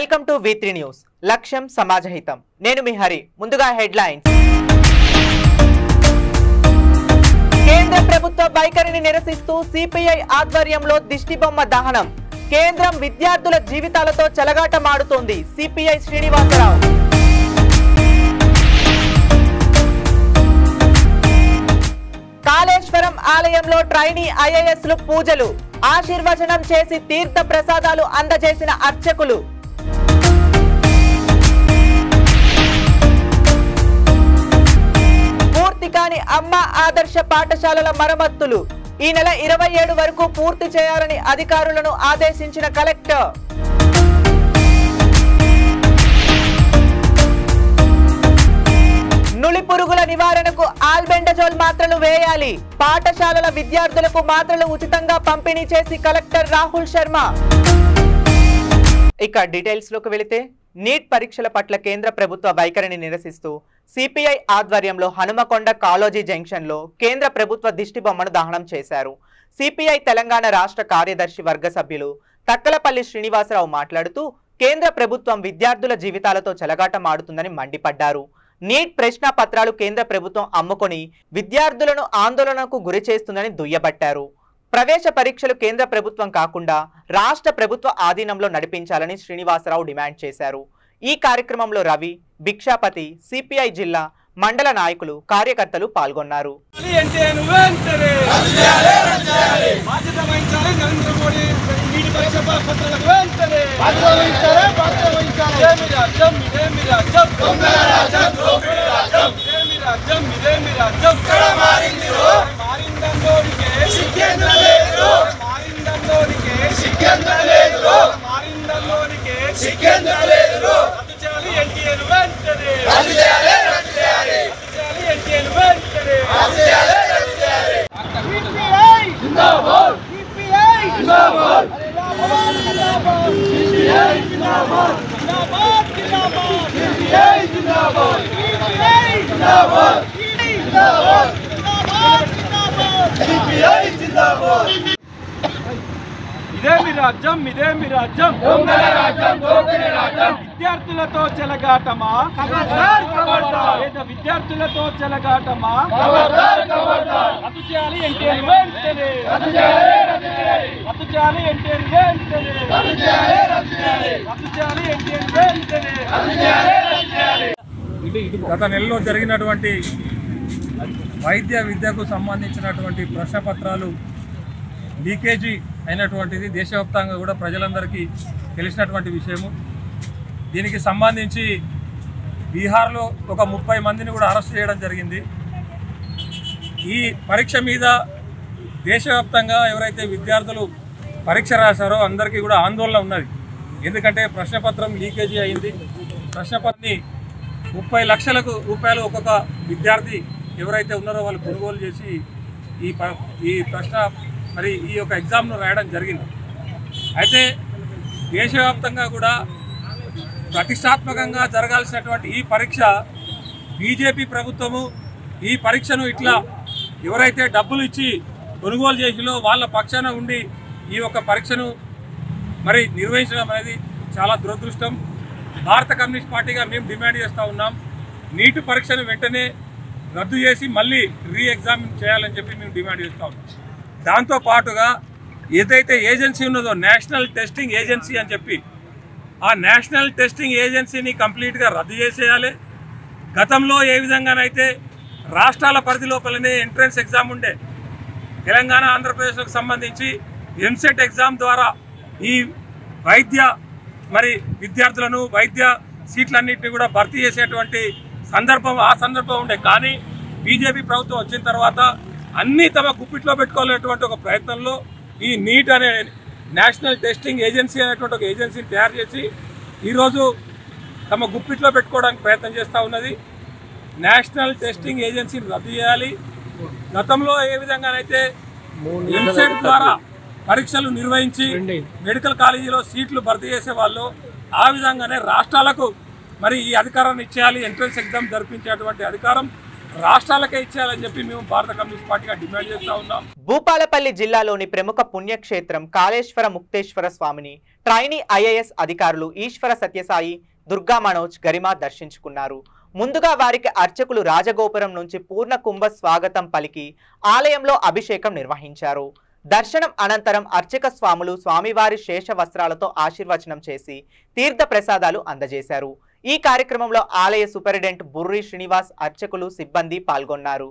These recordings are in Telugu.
వెల్కమ్ టు V3 న్యూస్ లక్ష్యం సమాజహితం నేను మీ హరి ముందుగా హెడ్లైన్స్ కేంద్ర ప్రభుత్వ వైఖరిని నిరసిస్తూ సిపిఐ ఆధ్వర్యంలో దిష్టిబొమ్మ దహనం కేంద్రం విద్యార్థుల జీవితాలతో చెలగాటమాడుతోంది సిపిఐ శ్రీనివాసరావు కాళేశ్వరం ఆలయంలో ట్రైనీ ఐఏఎస్లు పూజలు ఆశీర్వచనం చేసి తీర్థ ప్రసాదాలు అందజేసిన అర్చకులు పూర్తి కాని అమ్మ ఆదర్శ పాఠశాలల మరమ్మతులు ఈ నెల 27 వరకు పూర్తి చేయాలని అధికారులను ఆదేశించిన కలెక్టర్ నులి పురుగుల నివారణకు ఆల్బెండజోల్ మాత్రలు వేయాలి పాఠశాలల విద్యార్థులకు మాత్రలు ఉచితంగా పంపిణీ చేసి కలెక్టర్ రాహుల్ శర్మ ఇక డీటెయిల్స్ లోకి వెళితే నీట్ పరీక్షల పట్ల కేంద్ర ప్రభుత్వ వైఖరిని నిరసిస్తూ సిపిఐ ఆధ్వర్యంలో హనుమకొండ కాళోజీ జంక్షన్ లో కేంద్ర ప్రభుత్వ దిష్టిబొమ్మను దహనం చేశారు సిపిఐ తెలంగాణ రాష్ట్ర కార్యదర్శి వర్గ సభ్యులు తక్కలపల్లి శ్రీనివాసరావు మాట్లాడుతూ కేంద్ర ప్రభుత్వం విద్యార్థుల జీవితాలతో చెలగాటమాడుతుందని మండిపడ్డారు నీట్ ప్రశ్న పత్రాలు కేంద్ర ప్రభుత్వం అమ్ముకొని విద్యార్థులను ఆందోళనకు గురి చేస్తుందని దుయ్యబట్టారు ప్రవేశ పరీక్షలు కేంద్ర ప్రభుత్వం కాకుండా రాష్ట్ర ప్రభుత్వ ఆధీనంలో నడిపించాలని శ్రీనివాసరావు డిమాండ్ చేశారు ఈ కార్యక్రమంలో రవి భిక్షాపతి సిపిఐ జిల్లా మండల నాయకులు కార్యకర్తలు పాల్గొన్నారు ఇదేమి రాజ్యం విద్యార్థులతో చెలగాటమా విద్యార్థులతో చెలగాటమా రద్దు చేయాలి ఎన్టీఆర్ వెంటనే రద్దు చేయాలి ఎన్టీఆర్ వెంటనే రద్దు చేయాలి ఎన్టీఆర్ వెంటనే గత నెలలో జరిగినటువంటి వైద్య విద్యకు సంబంధించినటువంటి ప్రశ్నపత్రాలు లీకేజీ అయినటువంటిది దేశవ్యాప్తంగా కూడా ప్రజలందరికీ తెలిసినటువంటి విషయము దీనికి సంబంధించి బీహార్లో ఒక 30 మందిని కూడా అరెస్ట్ చేయడం జరిగింది ఈ పరీక్ష మీద దేశవ్యాప్తంగా ఎవరైతే విద్యార్థులు పరీక్ష రాశారో అందరికీ కూడా ఆందోళన ఉన్నది ఎందుకంటే ప్రశ్నపత్రం లీకేజీ అయింది ప్రశ్నపత్రాన్ని 30 లక్షల రూపాయలు ఒక్కొక్క విద్యార్థి ఎవరైతే ఉన్నారో వాళ్ళు కొనుగోలు చేసి ఈ ప్రశ్న మరి ఈ యొక్క ఎగ్జామ్ను రాయడం జరిగింది అయితే దేశవ్యాప్తంగా కూడా ప్రతిష్టాత్మకంగా జరగాల్సినటువంటి ఈ పరీక్ష బీజేపీ ప్రభుత్వము ఈ పరీక్షను ఇట్లా ఎవరైతే డబ్బులు ఇచ్చి కొనుగోలు చేసిలో వాళ్ళ పక్షాన ఉండి ఈ యొక్క పరీక్షను మరి నిర్వహించడం అనేది చాలా దురదృష్టం భారత కమ్యూనిస్ట్ పార్టీగా మేము డిమాండ్ చేస్తూ ఉన్నాం నీట్ పరీక్షను వెంటనే రద్దు చేసి మళ్ళీ ఎగ్జామిన్ చేయాలని చెప్పి మేము డిమాండ్ చేస్తూ ఉన్నాం దాంతోపాటుగా ఏదైతే ఏజెన్సీ ఉన్నదో నేషనల్ టెస్టింగ్ ఏజెన్సీ అని చెప్పి ఆ నేషనల్ టెస్టింగ్ ఏజెన్సీని కంప్లీట్గా రద్దు చేసేయాలి గతంలో ఏ విధంగానైతే రాష్ట్రాల పరిధి లోపలనే ఎంట్రన్స్ ఎగ్జామ్ ఉండే తెలంగాణ ఆంధ్రప్రదేశ్కు సంబంధించి ఎంసెట్ ఎగ్జామ్ ద్వారా ఈ వైద్య మరి విద్యార్థులను వైద్య సీట్లన్నింటినీ కూడా భర్తీ చేసేటువంటి ఆ సందర్భం ఉండే కానీ బీజేపీ ప్రభుత్వం వచ్చిన తర్వాత అన్నీ తమ గుప్పిట్లో పెట్టుకోవాలనేటువంటి ఒక ప్రయత్నంలో ఈ నీట్ అనే నేషనల్ టెస్టింగ్ ఏజెన్సీ అనేటువంటి ఒక ఏజెన్సీని తయారు చేసి ఈరోజు తమ గుప్పిట్లో పెట్టుకోవడానికి ప్రయత్నం చేస్తూ ఉన్నది నేషనల్ టెస్టింగ్ ఏజెన్సీని రద్దు చేయాలి గతంలో ఏ విధంగానైతే ఎంసెట్ ద్వారా పరీక్షలు నిర్వహించి మెడికల్ కాలేజీలో సీట్లు భర్తీ చేసే వాళ్ళు ఆ విధంగానే రాష్ట్రాలకు మరి ఈ అధికారాన్ని ఇచ్చేయాలి ఎంట్రన్స్ ఎగ్జామ్ జరిపించేటువంటి అధికారం రాష్ట్రాలకే ఇచ్చేయాలని చెప్పి మేము భారత కమ్యూనిస్ట్ పార్టీగా డిమాండ్ చేస్తూ ఉన్నాం. భూపాలపల్లి జిల్లాలోని ప్రముఖ పుణ్యక్షేత్రం కాళేశ్వర ముక్తేశ్వర స్వామిని ట్రైనీ ఐఏఎస్ అధికారులు ఈశ్వర సత్యసాయి, దుర్గా మనోజ్, గరిమా దర్శించుకున్నారు. ముందుగా వారికి అర్చకులు రాజగోపురం నుంచి పూర్ణ కుంభ స్వాగతం పలికి ఆలయంలో అభిషేకం నిర్వహించారు. దర్శనం అనంతరం అర్చక స్వాములు స్వామివారి శేష వస్త్రాలతో ఆశీర్వచనం చేసి తీర్థ ప్రసాదాలు అందజేశారు. ఈ కార్యక్రమంలో ఆలయ సూపరింటెండెంట్ బుర్రి శ్రీనివాస్, అర్చకులు, సిబ్బంది పాల్గొన్నారు.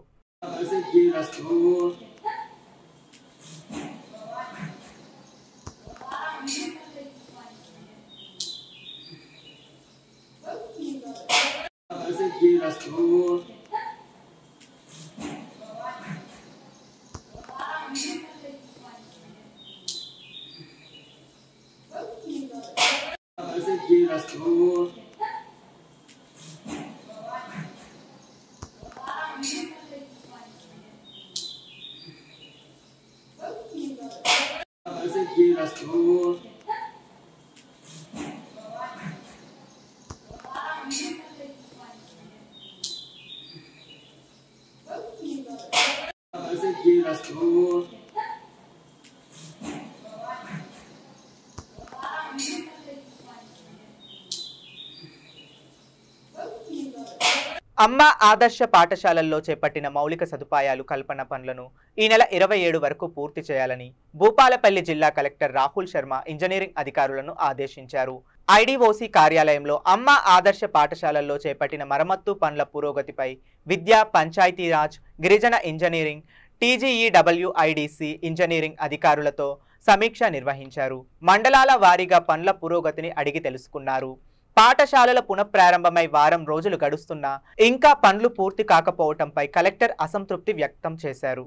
అమ్మ ఆదర్శ పాఠశాలల్లో చేపట్టిన మౌలిక సదుపాయాలు కల్పన పనులను ఈ నెల 27 వరకు పూర్తి చేయాలని భూపాలపల్లి జిల్లా కలెక్టర్ రాహుల్ శర్మ ఇంజనీరింగ్ అధికారులను ఆదేశించారు. ఐడిఓసి కార్యాలయంలో అమ్మ ఆదర్శ పాఠశాలల్లో చేపట్టిన మరమ్మత్తు పనుల పురోగతిపై విద్యా, పంచాయతీరాజ్, గిరిజన ఇంజనీరింగ్, TGEWIDC ఇంజనీరింగ్ అధికారులతో సమీక్ష నిర్వహించారు. మండలాల వారీగా పనుల పురోగతిని అడిగి తెలుసుకున్నారు. పాఠశాలల పునఃప్రారంభమై వారం రోజులు గడుస్తున్నా ఇంకా పనులు పూర్తి కాకపోవడంపై కలెక్టర్ అసంతృప్తి వ్యక్తం చేశారు.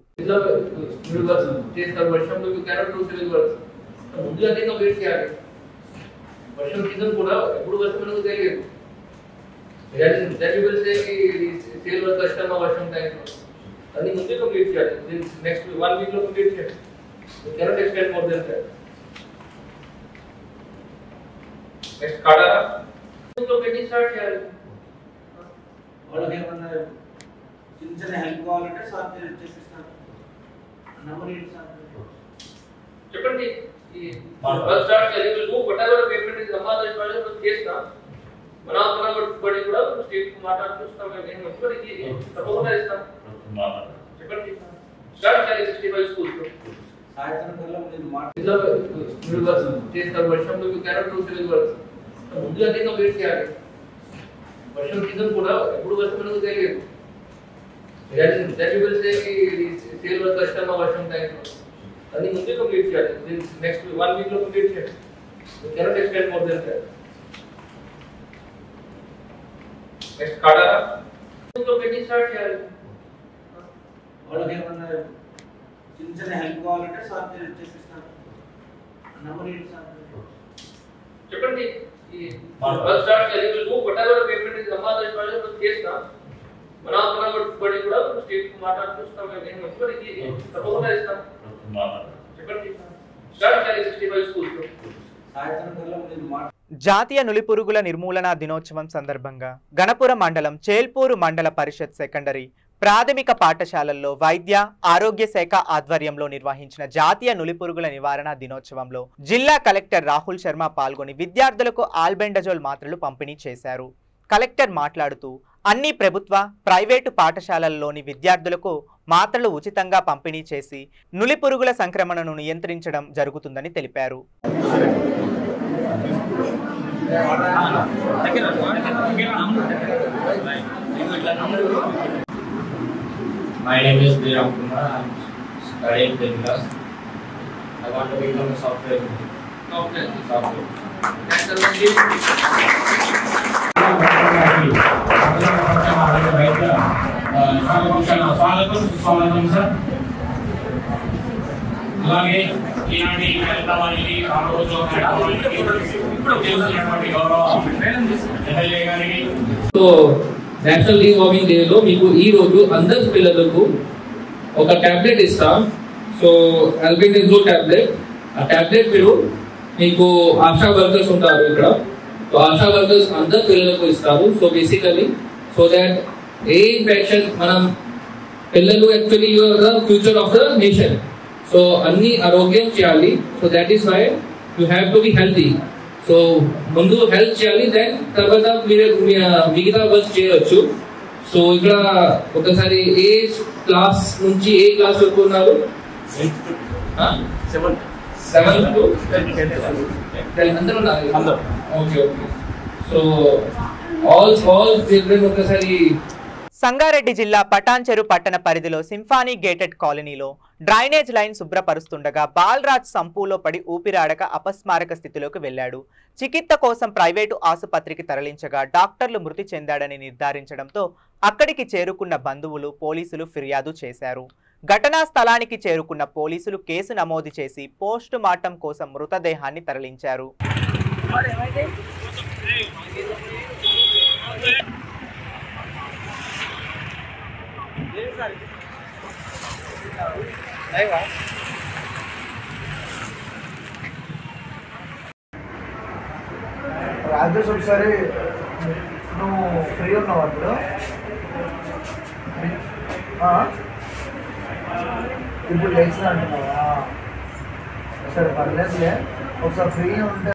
వాళ్ళకి ఏమన్నా చిన్న చిన్న హెల్ప్ కావాలంటే సార్ నేను చేసిస్తాను. నంబర్ ఏంటి సార్ చెప్పండి. First start eligible whatever payment is Ramadan వాళ్ళు చేస్తా మనం బడి కూడా స్టేట్ మాట్లాడుతున్నాం. నేను ఇప్పుడు ఇది తప్పకుండా ఇస్తాం. చెప్పండి స్టార్ట్ చేయాలి 65 స్కూల్స్ సాయంత్రం కల్లా నేను మాట్లాడుతాను. చేస్తారు వర్షంలో క్యారెక్టర్ సివిల్ వర్క్స్ ముందుగా కంప్లీట్ చేయాలి. వర్షం సీజన్ కూడా ఎప్పుడు వర్షం అనేది తెలియదు. సేల్ వర్క్ కష్టమా వర్షం టైంలో అది ముందే కంప్లీట్ చేయాలి. నెక్స్ట్ 1 వీక్ లో కంప్లీట్ చేయాలి. Cannot extend more than that. Next కాడా ఇంట్లో పెట్టి స్టార్ట్ చేయాలి. వాళ్ళకి ఏమన్నా చిన్న చిన్న హెల్ప్ కావాలంటే సార్ నేను చేసిస్తాను. నంబర్ ఏంటి సార్ చెప్పండి. First start eligible whatever payment is Ramadan వాళ్ళు చేస్తా మనం బడి కూడా స్టేట్ మాట్లాడుతున్నాం. నేను ఇప్పుడు ఇది తప్పకుండా ఇస్తాం. చెప్పండి స్టార్ట్ చేయాలి 65 స్కూల్స్ సాయంత్రం కల్లా నేను జాతీయ నులిపురుగుల నిర్మూలన దినోత్సవం సందర్భంగా గణపురం మండలం చేల్పూరు మండల పరిషత్ సెకండరీ ప్రాథమిక పాఠశాలల్లో వైద్య ఆరోగ్య శాఖ ఆధ్వర్యంలో నిర్వహించిన జాతీయ నులిపురుగుల నివారణ దినోత్సవంలో జిల్లా కలెక్టర్ రాహుల్ శర్మ పాల్గొని విద్యార్థులకు ఆల్బెండజోల్ మాత్రలు పంపిణీ చేశారు. కలెక్టర్ మాట్లాడుతూ అన్ని ప్రభుత్వ, ప్రైవేటు పాఠశాలల్లోని విద్యార్థులకు మాత్రలు ఉచితంగా పంపిణీ చేసి నులిపురుగుల సంక్రమణను నియంత్రించడం జరుగుతుందని తెలిపారు. My name is Viram Kumar. I'm studying 10th class. I want to become a software engineer. స్వాగతం సార్. అలాగే ఈనాటి కార్యక్రమానికి ఎమ్మెల్యే గారికి నేషనల్ రీ వార్మింగ్ డే లో మీకు ఈ రోజు అందరి పిల్లలకు ఒక టాబ్లెట్ ఇస్తాం. So albendazole tablet. ఆ టాబ్లెట్ మీరు మీకు ఆశా వర్కర్స్ ఉంటారు ఇక్కడ. సో ఆశా వర్కర్స్ అందరి పిల్లలకు ఇస్తారు. So basically so that a infection మనం పిల్లలు actually you are the future of the nation. So అన్ని ఆరోగ్యం చేయాలి. So that is why you have to be healthy. So ముందు హెల్త్ చేయాలి, దెన్ తర్వాత మీరు మిగతా వర్క్ చేయవచ్చు. సో ఇక్కడ ఒకసారి ఏ క్లాస్ నుంచి ఏ క్లాస్ వరకు ఉన్నారు? 7th to 10th అందరూ ఉన్నారు. Okay okay. So all children ఒకసారి. సంగారెడ్డి జిల్లా పటాన్చెరు పట్టణ పరిధిలో సింఫానీ గేటెడ్ కాలనీలో డ్రైనేజ్ లైన్ శుభ్రపరుస్తుండగా బాలరాజ్ సంపులో పడి ఊపిరాడక అపస్మారక స్థితిలోకి వెళ్లాడు. చికిత్స కోసం ప్రైవేటు ఆసుపత్రికి తరలించగా డాక్టర్లు మృతి చెందాడని నిర్ధారించడంతో అక్కడికి చేరుకున్న బంధువులు పోలీసులు ఫిర్యాదు చేశారు. ఘటనా స్థలానికి చేరుకున్న పోలీసులు కేసు నమోదు చేసి పోస్ట్ మార్టం కోసం మృతదేహాన్ని తరలించారు. రాజేష్ ఒకసారి నువ్వు ఫ్రీ ఉన్నావు అప్పుడు ఇప్పుడు లేచిన అంటున్నావా? సరే పర్లేదులే, ఒకసారి ఫ్రీ ఉంటే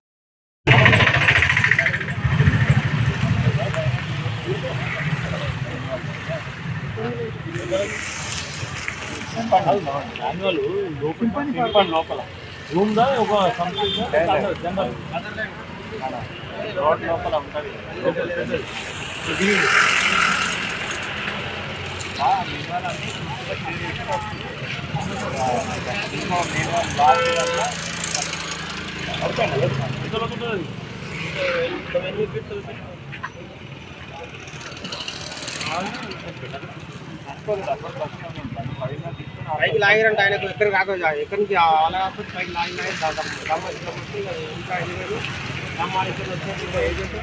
లోపల రూమ్ దా ఒక జనరల్ రోడ్ లోపల ఉంటుంది. పైకి లాగిరంటే ఆయనకు ఎక్కడికి రాకపోతే ఎక్కడి నుంచి అలా కాకపోతే పైకి లాగి ఇంకా గ్రామానికి వచ్చేసి ఇంకా ఏజెంట్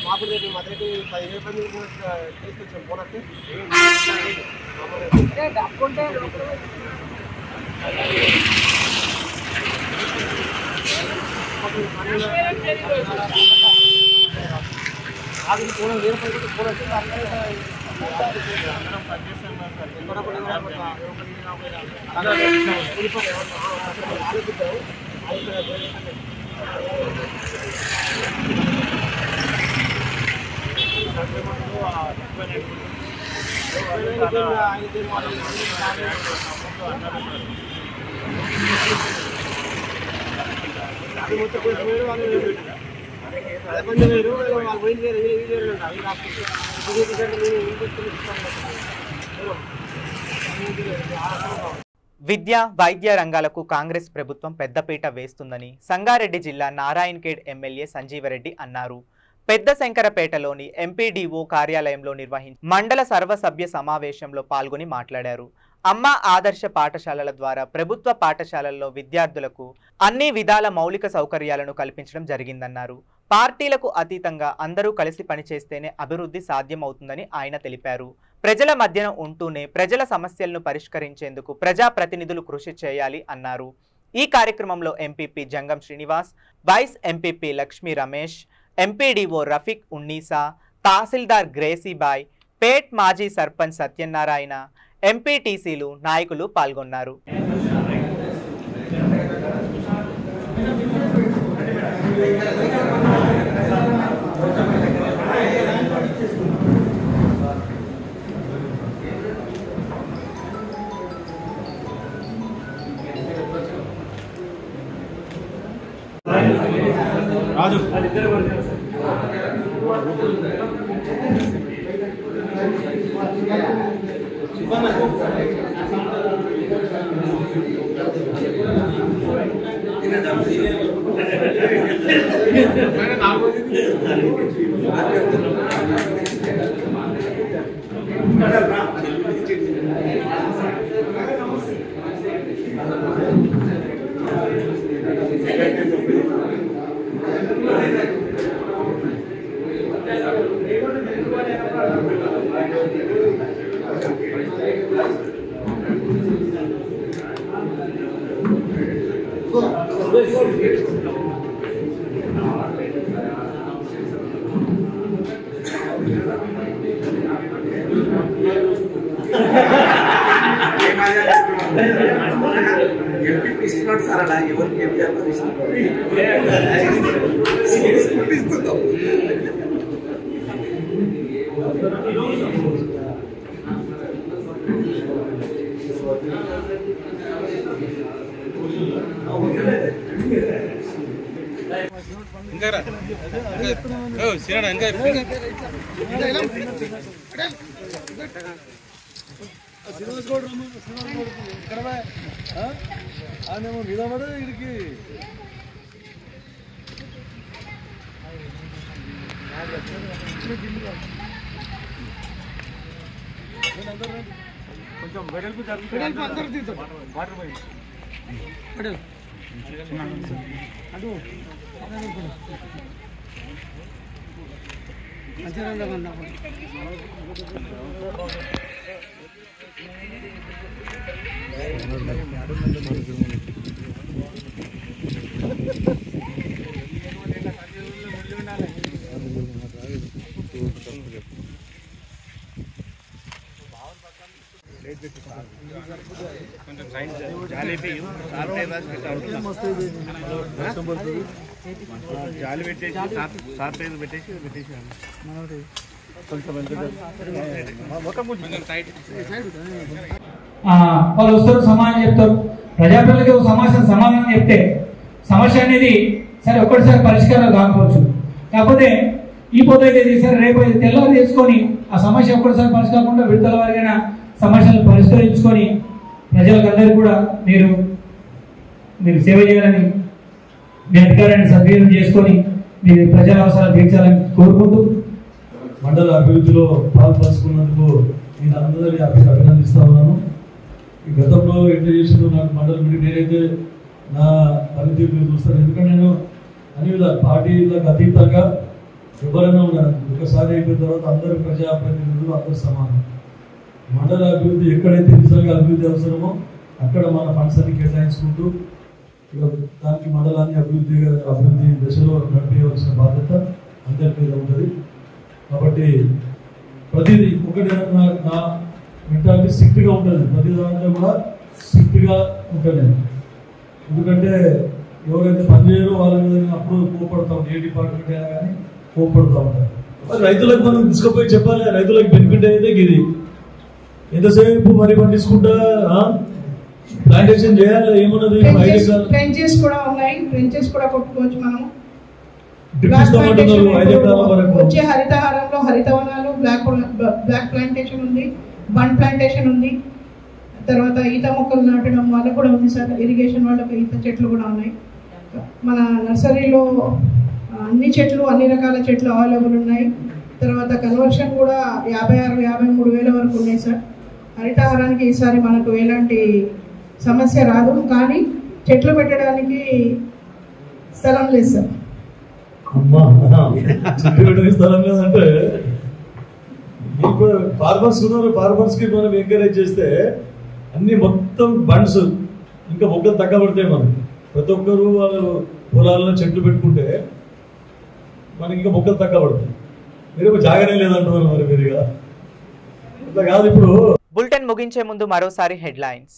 మాకు మొదటి 15 మంది తీసుకొచ్చాం బోనస్ అది కూడా వేరే పైకి బోనస్ అందరం పనిచేస్తాం విద్య వైద్య రంగాలకు కాంగ్రెస్ ప్రభుత్వం పెద్దపీట వేస్తుందని సంగారెడ్డి జిల్లా నారాయణఖేడ్ ఎమ్మెల్యే సంజీవరెడ్డి అన్నారు. పెద్ద శంకరపేటలోని ఎంపీడీఓ కార్యాలయంలో నిర్వహించిన మండల సర్వసభ్య సమావేశంలో పాల్గొని మాట్లాడారు. అమ్మ ఆదర్శ పాఠశాలల ద్వారా ప్రభుత్వ పాఠశాలల్లో విద్యార్థులకు అన్ని విధాల మౌలిక సౌకర్యాలను కల్పించడం జరిగిందన్నారు. పార్టీలకు అతీతంగా అందరూ కలిసి పనిచేస్తేనే అభివృద్ధి సాధ్యమవుతుందని ఆయన తెలిపారు. ప్రజల మధ్యన ఉంటూనే ప్రజల సమస్యలను పరిష్కరించేందుకు ప్రజాప్రతినిధులు కృషి చేయాలి అన్నారు. ఈ కార్యక్రమంలో MPP Jangam Srinivas, vice MPP Lakshmi Ramesh, MPDO Rafiq Unnisa, tahsildar Gracybai, పేట్ మాజీ సర్పంచ్ సత్యనారాయణ, ఎంపీటీసీలు నాయకులు పాల్గొన్నారు. రాజు ఇస్తున్నాడు సార్ అలా ఎవరికి ఏం చేయాలో ఇస్తున్నాడు. కొంచెం వెడల్పు జరుగుతుంది అందరూ తీద్దాం వాటర్ పోయి అటు కొంచెం సైడ్ జాలి జాలి పెట్టేసి సార్ పేరు పెట్టేసి వాళ్ళు వస్తారు సమాధానం చెప్తారు. ప్రజాప్రతినిధులకి ఒక సమస్య సమాధానం చెప్తే సమస్య అనేది సరే ఒక్కటిసారి పరిష్కారం కాకపోవచ్చు, కాకపోతే ఈ పొద్దుైతే చేశారు రేపు తెల్లవారు చేసుకొని ఆ సమస్య ఒక్కటిసారి పరిష్కారకుండా విడతల వారిగా సమస్యలను పరిష్కరించుకొని ప్రజలకందరికీ కూడా మీరు సేవ చేయాలని మీ అధికారాన్ని సద్వినియోగం చేసుకొని మీరు ప్రజల అవసరాలు తీర్చాలని కోరుకుంటూ మండల అభివృద్ధిలో పాల్పంచుకున్నందుకు నేను అందరినీ అభినందిస్తా ఉన్నాను. ఈ గతంలో ఎట్లా చేసిందో నాకు మండల మీటింగ్ నేనైతే నా పనితీరు చూస్తాను. ఎందుకంటే నేను అన్ని విధాలు పార్టీలకు అతీతంగా ఎవరైనా ఉన్నాను. ఒకసారి అయిపోయిన తర్వాత అందరూ ప్రజాప్రతినిధులు అందరూ సమానం. మండల అభివృద్ధి ఎక్కడైతే నిజంగా అభివృద్ధి అవసరమో అక్కడ మన ఫండ్స్ అన్ని కేటాయించుకుంటూ దానికి మండలాన్ని అభివృద్ధి దశలో నడిపేయవలసిన బాధ్యత అందరి మీద ఉంటుంది. కాబట్టి ప్రతిదీ ఒకటి నా మెంటాలిటీ స్ట్రిక్ట్గా ఉంటుంది. ప్రతి దాంట్లో కూడా స్ట్రిక్ట్గా ఉంటుంది. ఎందుకంటే ఎవరైతే పనిచేయరో వాళ్ళ మీద అప్పుడు కోపడతా ఉంటాం. ఏ డిపార్ట్మెంట్ అయినా కానీ కోపడుతూ ఉంటారు. రైతులకు మనం తీసుకుపోయి చెప్పాలి, రైతులకు బెనిఫిట్ అయితే ఇది ఎంతసేపు వరి పండించుకుంటా ప్లాంటేషన్ చేయాలి. ఏమున్నది ట్రెంచెస్ కూడా ఉన్నాయి, ట్రెంచెస్ కూడా కొట్టుకోవచ్చు మనం. వచ్చే హరితహారంలో హరితవనాలు, బ్లాక్ ప్లాంటేషన్ ఉంది, బన్ ప్లాంటేషన్ ఉంది, తర్వాత ఈత మొక్కలు నాటడం వాళ్ళకు కూడా ఉంది సార్. ఇరిగేషన్ వాళ్ళకి ఈత చెట్లు కూడా ఉన్నాయి. మన నర్సరీలో అన్ని చెట్లు, అన్ని రకాల చెట్లు అవైలబుల్ ఉన్నాయి. తర్వాత కన్వర్షన్ కూడా 56-53 వరకు ఉన్నాయి సార్. హరితహారానికి ఈసారి మనకు ఎలాంటి సమస్య రాదు, కానీ చెట్లు పెట్టడానికి స్థలం లేదు సార్. స్థలం లేదంటే ఫార్మర్స్ ఉన్నారు, ఫార్మర్స్ కి మనం ఎంకరేజ్ చేస్తే అన్ని మొత్తం బండ్స్ ఇంకా మొక్కలు తగ్గబడతాయి. మనం ప్రతి ఒక్కరు వాళ్ళు పొలాల్లో చెట్లు పెట్టుకుంటే మనకి ఇంకా మొక్కలు తగ్గబడతాయి. మీరు జాగ్రత్త లేదంటున్నారు మరి మీరుగా అట్లా కాదు. ఇప్పుడు బులెటిన్ ముగించే ముందు మరోసారి హెడ్లైన్స్.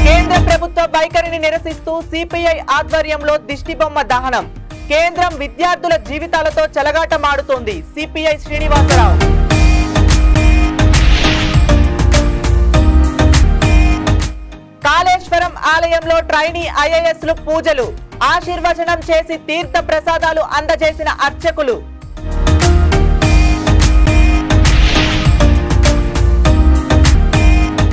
కేంద్ర ప్రభుత్వ వైఖరిని నిరసిస్తూ సిపిఐ ఆధ్వర్యంలో దిష్టిబొమ్మ దహనం. కేంద్రం విద్యార్థుల జీవితాలతో చెలగాటమాడుతోంది. సిపిఐ శ్రీనివాసరావు. కాళేశ్వరం ఆలయంలో ట్రైనీ ఐఏఎస్లు పూజలు. ఆశీర్వచనం చేసి తీర్థ ప్రసాదాలు అందజేసిన అర్చకులు.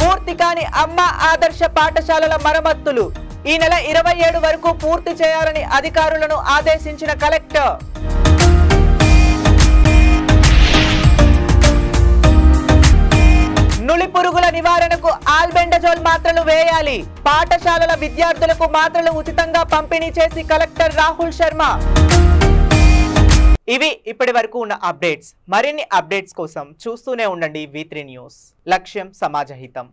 పూర్తి కాని అమ్మ ఆదర్శ పాఠశాలల మరమ్మతులు. ఈ నెల 27 వరకు పూర్తి చేయాలని అధికారులను ఆదేశించిన కలెక్టర్. నులి పురుగుల నివారణకు ఆల్బెండజోల్ మాత్రలు వేయాలి. పాఠశాలల విద్యార్థులకు మాత్రలు ఉచితంగా పంపిణీ చేసి కలెక్టర్ రాహుల్ శర్మ. ఇవి ఇప్పటి వరకు ఉన్న అప్డేట్స్. మరిన్ని అప్డేట్స్ కోసం చూస్తూనే ఉండండి V3 న్యూస్. లక్ష్యం సమాజహితం.